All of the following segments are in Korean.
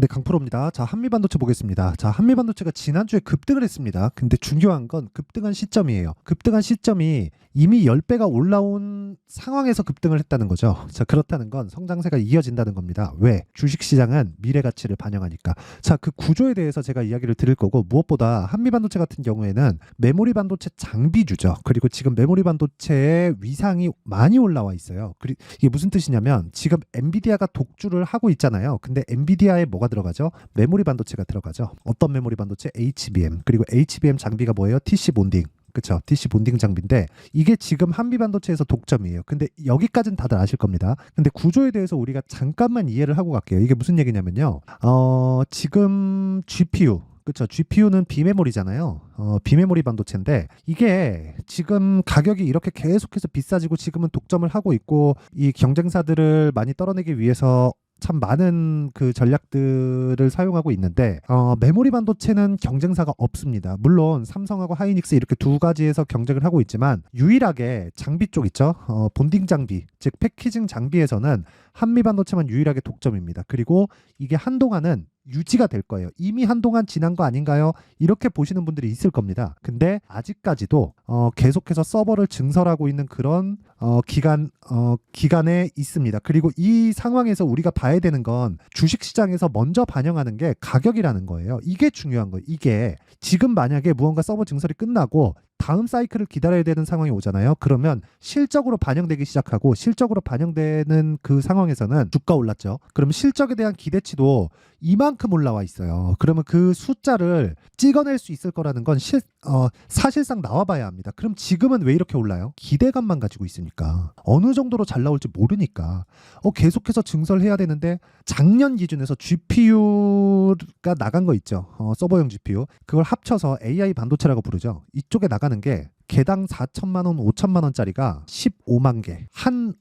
네, 강프로입니다. 자, 한미반도체 보겠습니다. 자, 한미반도체가 지난주에 급등을 했습니다. 근데 중요한 건 급등한 시점이에요. 급등한 시점이 이미 10배가 올라온 상황에서 급등을 했다는 거죠. 자, 그렇다는 건 성장세가 이어진다는 겁니다. 왜? 주식시장은 미래 가치를 반영하니까. 자, 그 구조에 대해서 제가 이야기를 드릴 거고, 무엇보다 한미반도체 같은 경우에는 메모리 반도체 장비주죠. 그리고 지금 메모리 반도체의 위상이 많이 올라와 있어요. 그리고 이게 무슨 뜻이냐면 지금 엔비디아가 독주를 하고 있잖아요. 근데 엔비디아에 뭐가 들어가죠? 메모리 반도체가 들어가죠. 어떤 메모리 반도체? HBM. 그리고 HBM 장비가 뭐예요? TC 본딩. 그쵸? TC 본딩 장비인데 이게 지금 한미 반도체에서 독점이에요. 근데 여기까지는 다들 아실 겁니다. 근데 구조에 대해서 우리가 잠깐만 이해를 하고 갈게요. 이게 무슨 얘기냐면요. 지금 GPU 그렇죠. GPU는 비메모리잖아요. 비메모리 반도체인데 이게 지금 가격이 이렇게 계속해서 비싸지고 지금은 독점을 하고 있고 이 경쟁사들을 많이 떨어내기 위해서 참 많은 그 전략들을 사용하고 있는데 메모리 반도체는 경쟁사가 없습니다. 물론 삼성하고 하이닉스 이렇게 두 가지에서 경쟁을 하고 있지만 유일하게 장비 쪽 있죠. 본딩 장비, 즉 패키징 장비에서는 한미 반도체만 유일하게 독점입니다. 그리고 이게 한동안은 유지가 될 거예요. 이미 한동안 지난 거 아닌가요? 이렇게 보시는 분들이 있을 겁니다. 근데 아직까지도 계속해서 서버를 증설하고 있는 그런 기간에 있습니다. 그리고 이 상황에서 우리가 봐야 되는 건 주식시장에서 먼저 반영하는 게 가격이라는 거예요. 이게 중요한 거예요. 이게 지금 만약에 무언가 서버 증설이 끝나고 다음 사이클을 기다려야 되는 상황이 오잖아요. 그러면 실적으로 반영되기 시작하고 실적으로 반영되는 그 상황에서는 주가 올랐죠. 그럼 실적에 대한 기대치도 이만큼 올라와 있어요. 그러면 그 숫자를 찍어낼 수 있을 거라는 건 사실상 나와봐야 합니다. 그럼 지금은 왜 이렇게 올라요? 기대감만 가지고 있으니까. 어느 정도로 잘 나올지 모르니까. 계속해서 증설해야 되는데 작년 기준에서 GPU가 나간 거 있죠. 서버용 GPU. 그걸 합쳐서 AI 반도체라고 부르죠. 이쪽에 나가는 게 개당 4천만 원, 5천만 원짜리가 15만 개. 한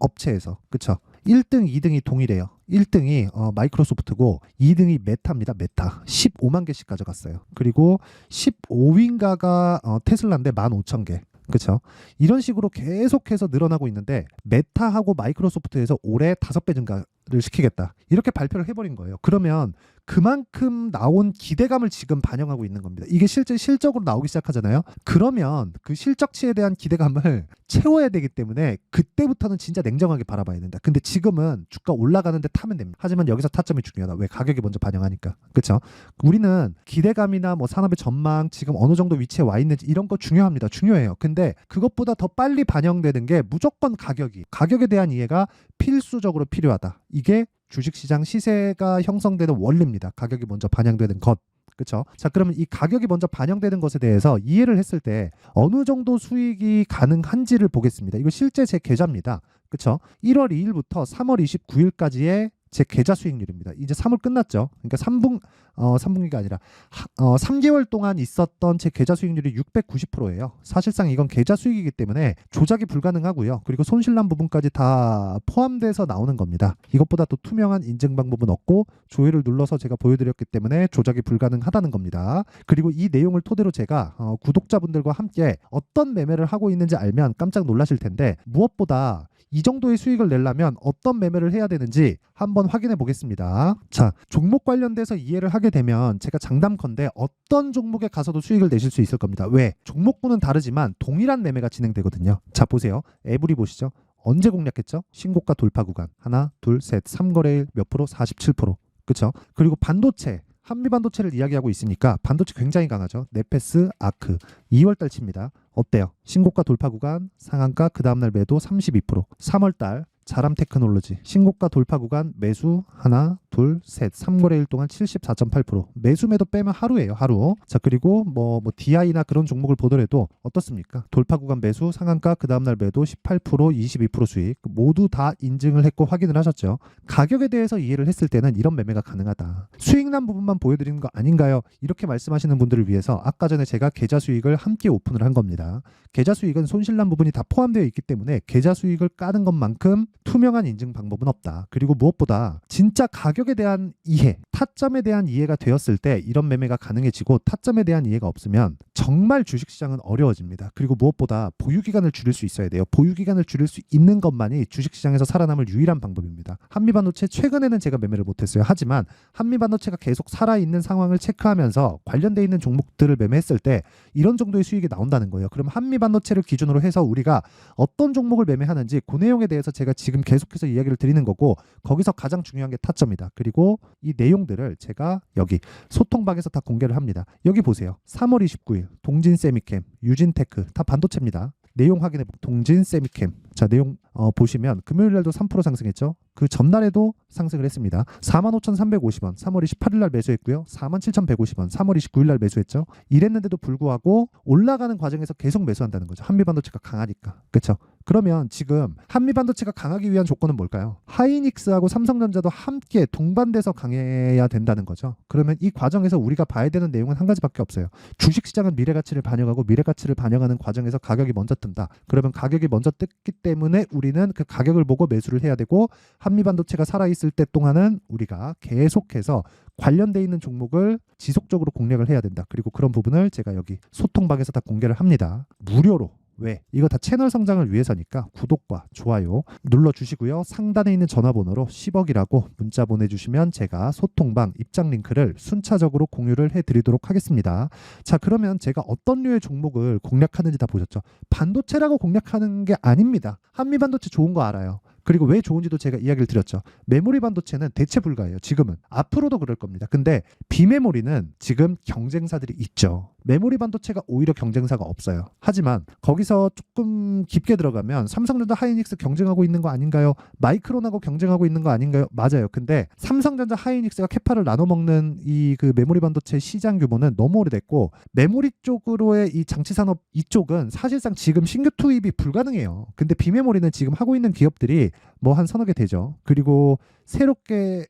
업체에서. 그쵸? 1등, 2등이 동일해요. 1등이 마이크로소프트고 2등이 메타입니다. 메타. 15만 개씩 가져갔어요. 그리고 15위인가가 테슬라인데 15,000개. 그렇죠? 이런 식으로 계속해서 늘어나고 있는데 메타하고 마이크로소프트에서 올해 5배 증가를 시키겠다. 이렇게 발표를 해버린 거예요. 그러면 그만큼 나온 기대감을 지금 반영하고 있는 겁니다. 이게 실제 실적으로 나오기 시작하잖아요. 그러면 그 실적치에 대한 기대감을 채워야 되기 때문에 그때부터는 진짜 냉정하게 바라봐야 된다. 근데 지금은 주가 올라가는데 타면 됩니다. 하지만 여기서 타점이 중요하다. 왜? 가격이 먼저 반영하니까. 그렇죠? 우리는 기대감이나 뭐 산업의 전망, 지금 어느 정도 위치에 와 있는지 이런 거 중요합니다. 중요해요. 근데 그것보다 더 빨리 반영되는 게 무조건 가격에 대한 이해가 필수적으로 필요하다. 이게 주식시장 시세가 형성되는 원리입니다. 가격이 먼저 반영되는 것. 그렇죠? 자, 그러면 이 가격이 먼저 반영되는 것에 대해서 이해를 했을 때 어느 정도 수익이 가능한지를 보겠습니다. 이거 실제 제 계좌입니다. 그렇죠? 1월 2일부터 3월 29일까지의 제 계좌 수익률입니다. 이제 3월 끝났죠. 그러니까 3분기가 아니라 3개월 동안 있었던 제 계좌 수익률이 690%예요. 사실상 이건 계좌 수익이기 때문에 조작이 불가능하고요. 그리고 손실난 부분까지 다 포함돼서 나오는 겁니다. 이것보다 또 투명한 인증 방법은 없고 조회를 눌러서 제가 보여드렸기 때문에 조작이 불가능하다는 겁니다. 그리고 이 내용을 토대로 제가 구독자분들과 함께 어떤 매매를 하고 있는지 알면 깜짝 놀라실 텐데 무엇보다 이 정도의 수익을 내려면 어떤 매매를 해야 되는지 한번 확인해 보겠습니다. 자, 종목 관련돼서 이해를 하게 되면 제가 장담컨대 어떤 종목에 가서도 수익을 내실 수 있을 겁니다. 왜? 종목군은 다르지만 동일한 매매가 진행되거든요. 자, 보세요. 에브리 보시죠. 언제 공략했죠? 신고가 돌파 구간. 하나, 둘, 셋. 3거래일 몇 프로? 47%. 그렇죠? 그리고 반도체. 한미 반도체를 이야기하고 있으니까 반도체 굉장히 강하죠. 네페스, 아크. 2월달 칩니다. 어때요? 신고가 돌파 구간, 상한가, 그 다음날 매도 32%. 3월달 자람 테크놀로지 신고가 돌파 구간 매수 하나, 둘, 셋. 3거래일 동안 74.8%. 매수 매도 빼면 하루예요. 하루. 자, 그리고 뭐 DI나 그런 종목을 보더라도 어떻습니까? 돌파 구간 매수, 상한가, 그 다음날 매도 18%, 22% 수익. 모두 다 인증을 했고 확인을 하셨죠. 가격에 대해서 이해를 했을 때는 이런 매매가 가능하다. 수익난 부분만 보여드리는 거 아닌가요? 이렇게 말씀하시는 분들을 위해서 아까 전에 제가 계좌 수익을 함께 오픈을 한 겁니다. 계좌 수익은 손실난 부분이 다 포함되어 있기 때문에 계좌 수익을 까는 것만큼 투명한 인증 방법은 없다. 그리고 무엇보다 진짜 가격에 가격에 대한 이해, 타점에 대한 이해가 되었을 때 이런 매매가 가능해지고 타점에 대한 이해가 없으면 정말 주식시장은 어려워집니다. 그리고 무엇보다 보유기간을 줄일 수 있어야 돼요. 보유기간을 줄일 수 있는 것만이 주식시장에서 살아남을 유일한 방법입니다. 한미반도체 최근에는 제가 매매를 못했어요. 하지만 한미반도체가 계속 살아있는 상황을 체크하면서 관련돼 있는 종목들을 매매했을 때 이런 정도의 수익이 나온다는 거예요. 그럼 한미반도체를 기준으로 해서 우리가 어떤 종목을 매매하는지 그 내용에 대해서 제가 지금 계속해서 이야기를 드리는 거고 거기서 가장 중요한 게 타점이다. 그리고 이 내용들을 제가 여기 소통방에서 다 공개를 합니다. 여기 보세요. 3월 29일 동진세미캠, 유진테크 다 반도체입니다. 내용 확인해 동진세미캠. 자, 내용 보시면 금요일 날도 3% 상승했죠. 그 전날에도 상승을 했습니다. 45,350원 3월 28일 날 매수했고요. 47,150원 3월 29일 날 매수했죠. 이랬는데도 불구하고 올라가는 과정에서 계속 매수한다는 거죠. 한미반도체가 강하니까. 그렇죠? 그러면 지금 한미반도체가 강하기 위한 조건은 뭘까요? 하이닉스하고 삼성전자도 함께 동반돼서 강해야 된다는 거죠. 그러면 이 과정에서 우리가 봐야 되는 내용은 한 가지밖에 없어요. 주식시장은 미래가치를 반영하고 미래가치를 반영하는 과정에서 가격이 먼저 뜬다. 그러면 가격이 먼저 떴기 때문에 우리는 그 가격을 보고 매수를 해야 되고 한미반도체가 살아있을 때 동안은 우리가 계속해서 관련돼 있는 종목을 지속적으로 공략을 해야 된다. 그리고 그런 부분을 제가 여기 소통방에서 다 공개를 합니다. 무료로. 왜? 이거 다 채널 성장을 위해서니까 구독과 좋아요 눌러주시고요. 상단에 있는 전화번호로 10억이라고 문자 보내주시면 제가 소통방 입장 링크를 순차적으로 공유를 해드리도록 하겠습니다. 자, 그러면 제가 어떤 류의 종목을 공략하는지 다 보셨죠? 반도체라고 공략하는 게 아닙니다. 한미반도체 좋은 거 알아요. 그리고 왜 좋은지도 제가 이야기를 드렸죠. 메모리 반도체는 대체 불가예요. 지금은. 앞으로도 그럴 겁니다. 근데 비메모리는 지금 경쟁사들이 있죠. 메모리 반도체가 오히려 경쟁사가 없어요. 하지만 거기서 조금 깊게 들어가면 삼성전자 하이닉스 경쟁하고 있는 거 아닌가요? 마이크론하고 경쟁하고 있는 거 아닌가요? 맞아요. 근데 삼성전자 하이닉스가 캐파를 나눠 먹는 이 그 메모리 반도체 시장 규모는 너무 오래됐고 메모리 쪽으로의 이 장치 산업 이쪽은 사실상 지금 신규 투입이 불가능해요. 근데 비메모리는 지금 하고 있는 기업들이 뭐 한 서너 개 되죠. 그리고 새롭게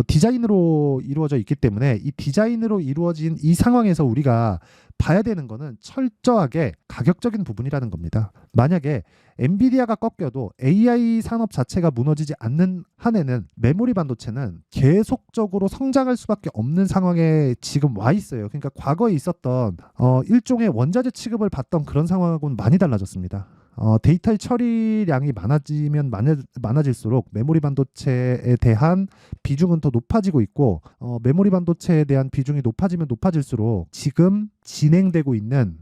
디자인으로 이루어져 있기 때문에 이 디자인으로 이루어진 이 상황에서 우리가 봐야 되는 거는 철저하게 가격적인 부분이라는 겁니다. 만약에 엔비디아가 꺾여도 AI 산업 자체가 무너지지 않는 한에는 메모리 반도체는 계속적으로 성장할 수밖에 없는 상황에 지금 와 있어요. 그러니까 과거에 있었던 일종의 원자재 취급을 받던 그런 상황하고는 많이 달라졌습니다. 데이터의 처리량이 많아지면 많아질수록 메모리 반도체에 대한 비중은 더 높아지고 있고 메모리 반도체에 대한 비중이 높아지면 높아질수록 지금 진행되고 있는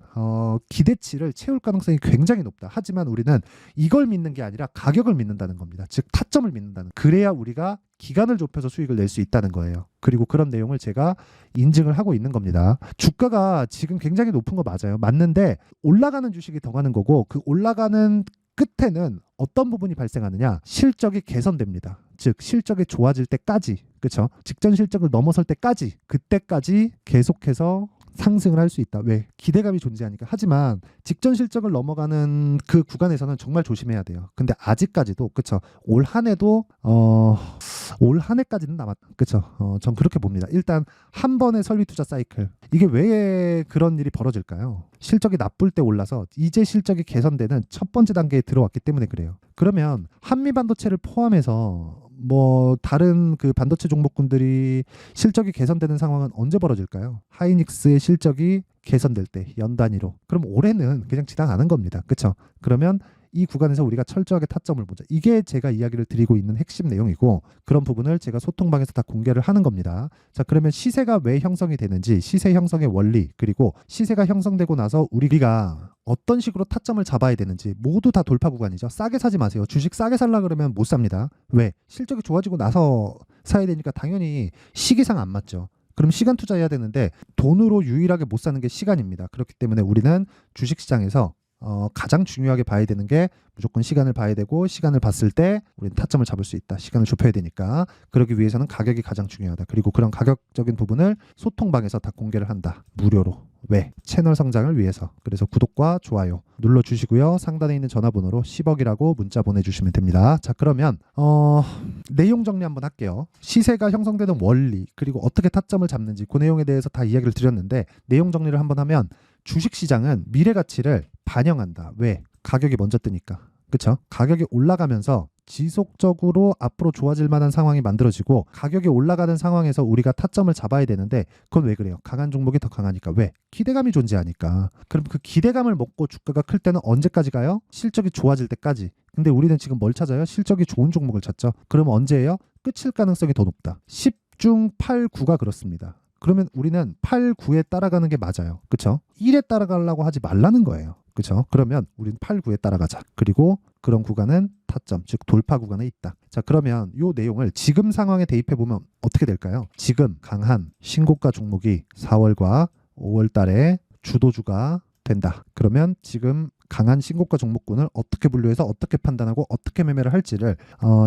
기대치를 채울 가능성이 굉장히 높다. 하지만 우리는 이걸 믿는 게 아니라 가격을 믿는다는 겁니다. 즉 타점을 믿는다는. 그래야 우리가 기간을 좁혀서 수익을 낼 수 있다는 거예요. 그리고 그런 내용을 제가 인증을 하고 있는 겁니다. 주가가 지금 굉장히 높은 거 맞아요. 맞는데 올라가는 주식이 더 가는 거고 그 올라가는 끝에는 어떤 부분이 발생하느냐? 실적이 개선됩니다. 즉 실적이 좋아질 때까지, 그렇죠? 직전 실적을 넘어설 때까지, 그때까지 계속해서 상승을 할 수 있다. 왜? 기대감이 존재하니까. 하지만 직전 실적을 넘어가는 그 구간에서는 정말 조심해야 돼요. 근데 아직까지도 그쵸? 올 한 해도 올 한 해까지는 남았다. 그쵸? 전 그렇게 봅니다. 일단 한 번의 설비 투자 사이클. 이게 왜 그런 일이 벌어질까요? 실적이 나쁠 때 올라서 이제 실적이 개선되는 첫 번째 단계에 들어왔기 때문에 그래요. 그러면 한미반도체를 포함해서 뭐 다른 그 반도체 종목군들이 실적이 개선되는 상황은 언제 벌어질까요? 하이닉스의 실적이 개선될 때 연 단위로. 그럼 올해는 그냥 지나가는 겁니다. 그렇죠? 그러면 이 구간에서 우리가 철저하게 타점을 보자. 이게 제가 이야기를 드리고 있는 핵심 내용이고 그런 부분을 제가 소통방에서 다 공개를 하는 겁니다. 자, 그러면 시세가 왜 형성이 되는지 시세 형성의 원리 그리고 시세가 형성되고 나서 우리가 어떤 식으로 타점을 잡아야 되는지 모두 다 돌파 구간이죠. 싸게 사지 마세요. 주식 싸게 살라 그러면 못 삽니다. 왜? 실적이 좋아지고 나서 사야 되니까 당연히 시기상 안 맞죠. 그럼 시간 투자해야 되는데 돈으로 유일하게 못 사는 게 시간입니다. 그렇기 때문에 우리는 주식시장에서 가장 중요하게 봐야 되는 게 무조건 시간을 봐야 되고 시간을 봤을 때 우리는 타점을 잡을 수 있다. 시간을 좁혀야 되니까. 그러기 위해서는 가격이 가장 중요하다. 그리고 그런 가격적인 부분을 소통방에서 다 공개를 한다. 무료로. 왜? 채널 성장을 위해서. 그래서 구독과 좋아요 눌러주시고요. 상단에 있는 전화번호로 10억이라고 문자 보내주시면 됩니다. 자, 그러면 내용 정리 한번 할게요. 시세가 형성되는 원리 그리고 어떻게 타점을 잡는지 그 내용에 대해서 다 이야기를 드렸는데 내용 정리를 한번 하면 주식시장은 미래 가치를 반영한다. 왜? 가격이 먼저 뜨니까. 그렇죠? 가격이 올라가면서 지속적으로 앞으로 좋아질 만한 상황이 만들어지고 가격이 올라가는 상황에서 우리가 타점을 잡아야 되는데 그건 왜 그래요? 강한 종목이 더 강하니까. 왜? 기대감이 존재하니까. 그럼 그 기대감을 먹고 주가가 클 때는 언제까지 가요? 실적이 좋아질 때까지. 근데 우리는 지금 뭘 찾아요? 실적이 좋은 종목을 찾죠. 그럼 언제예요? 끝일 가능성이 더 높다. 10중 8, 9가 그렇습니다. 그러면 우리는 8, 9에 따라가는 게 맞아요. 그쵸? 1에 따라가려고 하지 말라는 거예요. 그쵸? 그러면 우린 8, 9에 따라가자. 그리고 그런 구간은 타점, 즉 돌파 구간에 있다. 자, 그러면 이 내용을 지금 상황에 대입해 보면 어떻게 될까요? 지금 강한 신고가 종목이 4월과 5월 달에 주도주가 된다. 그러면 지금 강한 신고가 종목군을 어떻게 분류해서 어떻게 판단하고 어떻게 매매를 할지를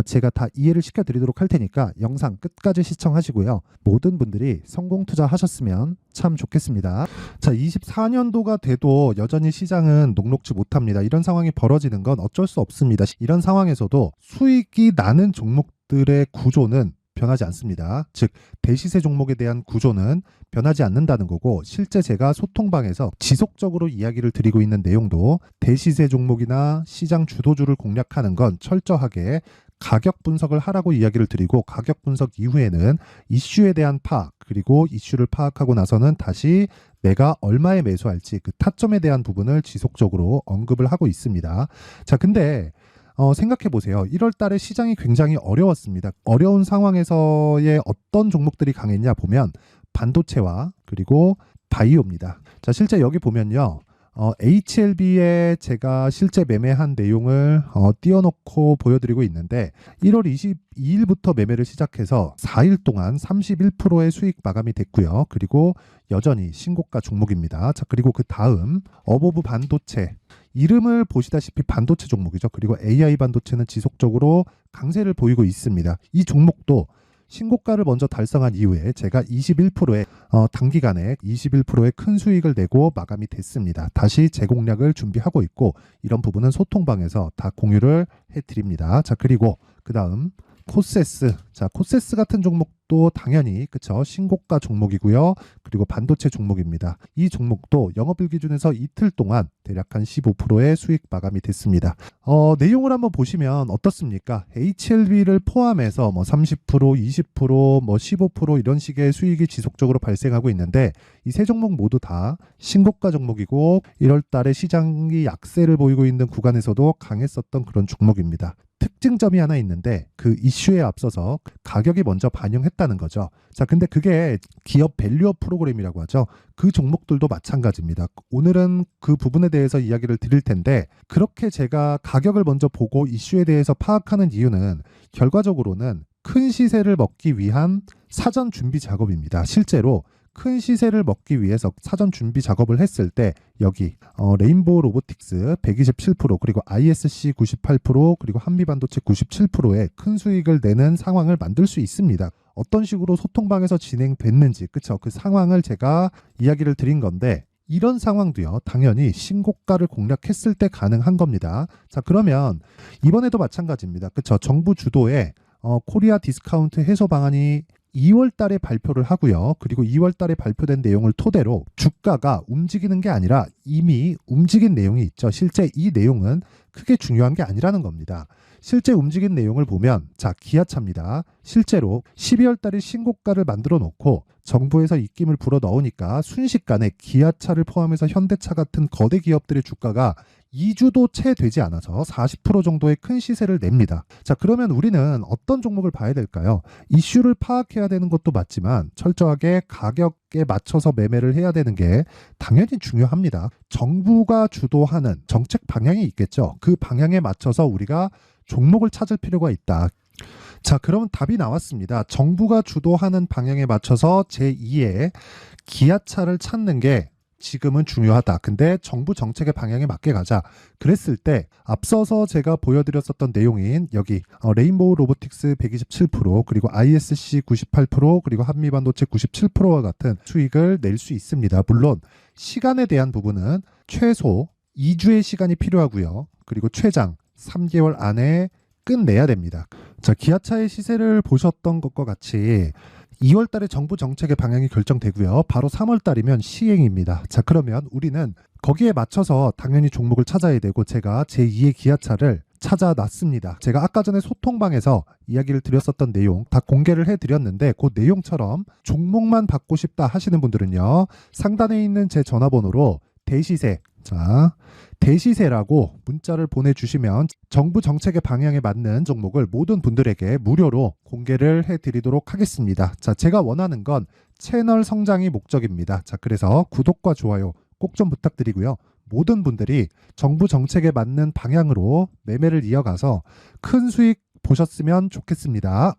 제가 다 이해를 시켜드리도록 할 테니까 영상 끝까지 시청하시고요. 모든 분들이 성공 투자하셨으면 참 좋겠습니다. 자, 24년도가 돼도 여전히 시장은 녹록지 못합니다. 이런 상황이 벌어지는 건 어쩔 수 없습니다. 이런 상황에서도 수익이 나는 종목들의 구조는 변하지 않습니다. 즉 대시세 종목에 대한 구조는 변하지 않는다는 거고, 실제 제가 소통방에서 지속적으로 이야기를 드리고 있는 내용도 대시세 종목이나 시장 주도주를 공략하는 건 철저하게 가격 분석을 하라고 이야기를 드리고, 가격 분석 이후에는 이슈에 대한 파악, 그리고 이슈를 파악하고 나서는 다시 내가 얼마에 매수할지 그 타점에 대한 부분을 지속적으로 언급을 하고 있습니다. 자, 근데 생각해 보세요. 1월 달에 시장이 굉장히 어려웠습니다. 어려운 상황에서의 어떤 종목들이 강했냐 보면 반도체와 그리고 바이오입니다. 자, 실제 여기 보면요. HLB에 제가 실제 매매한 내용을 띄워놓고 보여드리고 있는데 1월 22일부터 매매를 시작해서 4일 동안 31%의 수익 마감이 됐고요. 그리고 여전히 신고가 종목입니다. 자, 그리고 그 다음 어보브 반도체, 이름을 보시다시피 반도체 종목이죠. 그리고 AI 반도체는 지속적으로 강세를 보이고 있습니다. 이 종목도 신고가를 먼저 달성한 이후에 제가 21%의 단기간에 21%의 큰 수익을 내고 마감이 됐습니다. 다시 재공략을 준비하고 있고, 이런 부분은 소통방에서 다 공유를 해드립니다. 자, 그리고 그 다음 코세스. 자, 코세스 같은 종목도 당연히 그쵸, 신고가 종목이고요. 그리고 반도체 종목입니다. 이 종목도 영업일 기준에서 이틀 동안 대략 한 15%의 수익 마감이 됐습니다. 내용을 한번 보시면 어떻습니까? HLB를 포함해서 뭐 30%, 20%, 뭐 15% 이런 식의 수익이 지속적으로 발생하고 있는데, 이 세 종목 모두 다 신고가 종목이고 1월 달에 시장이 약세를 보이고 있는 구간에서도 강했었던 그런 종목입니다. 특징점이 하나 있는데 그 이슈에 앞서서 가격이 먼저 반영했다는 거죠. 자, 근데 그게 기업 밸류업 프로그램이라고 하죠. 그 종목들도 마찬가지입니다. 오늘은 그 부분에 대해서 이야기를 드릴 텐데, 그렇게 제가 가격을 먼저 보고 이슈에 대해서 파악하는 이유는 결과적으로는 큰 시세를 먹기 위한 사전 준비 작업입니다. 실제로 큰 시세를 먹기 위해서 사전 준비 작업을 했을 때 여기 레인보우 로보틱스 127%, 그리고 ISC 98%, 그리고 한미반도체 97%의 큰 수익을 내는 상황을 만들 수 있습니다. 어떤 식으로 소통방에서 진행됐는지, 그쵸? 그 상황을 제가 이야기를 드린 건데, 이런 상황도요, 당연히 신고가를 공략했을 때 가능한 겁니다. 자, 그러면 이번에도 마찬가지입니다. 그쵸? 정부 주도의 코리아 디스카운트 해소 방안이 2월 달에 발표를 하고요. 그리고 2월 달에 발표된 내용을 토대로 주가가 움직이는 게 아니라 이미 움직인 내용이 있죠. 실제 이 내용은 크게 중요한 게 아니라는 겁니다. 실제 움직인 내용을 보면, 자, 기아차입니다. 실제로 12월 달에 신고가를 만들어 놓고 정부에서 입김을 불어 넣으니까 순식간에 기아차를 포함해서 현대차 같은 거대 기업들의 주가가 2주도 채 되지 않아서 40% 정도의 큰 시세를 냅니다. 자, 그러면 우리는 어떤 종목을 봐야 될까요? 이슈를 파악해야 되는 것도 맞지만 철저하게 가격에 맞춰서 매매를 해야 되는 게 당연히 중요합니다. 정부가 주도하는 정책 방향이 있겠죠. 그 방향에 맞춰서 우리가 종목을 찾을 필요가 있다. 자, 그러면 답이 나왔습니다. 정부가 주도하는 방향에 맞춰서 제2의 기아차를 찾는 게 지금은 중요하다. 근데 정부 정책의 방향에 맞게 가자. 그랬을 때 앞서서 제가 보여드렸었던 내용인 여기 레인보우 로보틱스 127%, 그리고 ISC 98%, 그리고 한미반도체 97%와 같은 수익을 낼 수 있습니다. 물론 시간에 대한 부분은 최소 2주의 시간이 필요하고요. 그리고 최장 3개월 안에 끝내야 됩니다. 자, 기아차의 시세를 보셨던 것과 같이 2월 달에 정부 정책의 방향이 결정되고요. 바로 3월 달이면 시행입니다. 자, 그러면 우리는 거기에 맞춰서 당연히 종목을 찾아야 되고, 제가 제2의 기아차를 찾아놨습니다. 제가 아까 전에 소통방에서 이야기를 드렸었던 내용 다 공개를 해드렸는데 그 내용처럼 종목만 받고 싶다 하시는 분들은요. 상단에 있는 제 전화번호로 대시세, 자, 대시세라고 문자를 보내주시면 정부 정책의 방향에 맞는 종목을 모든 분들에게 무료로 공개를 해드리도록 하겠습니다. 자, 제가 원하는 건 채널 성장이 목적입니다. 자, 그래서 구독과 좋아요 꼭 좀 부탁드리고요. 모든 분들이 정부 정책에 맞는 방향으로 매매를 이어가서 큰 수익 보셨으면 좋겠습니다.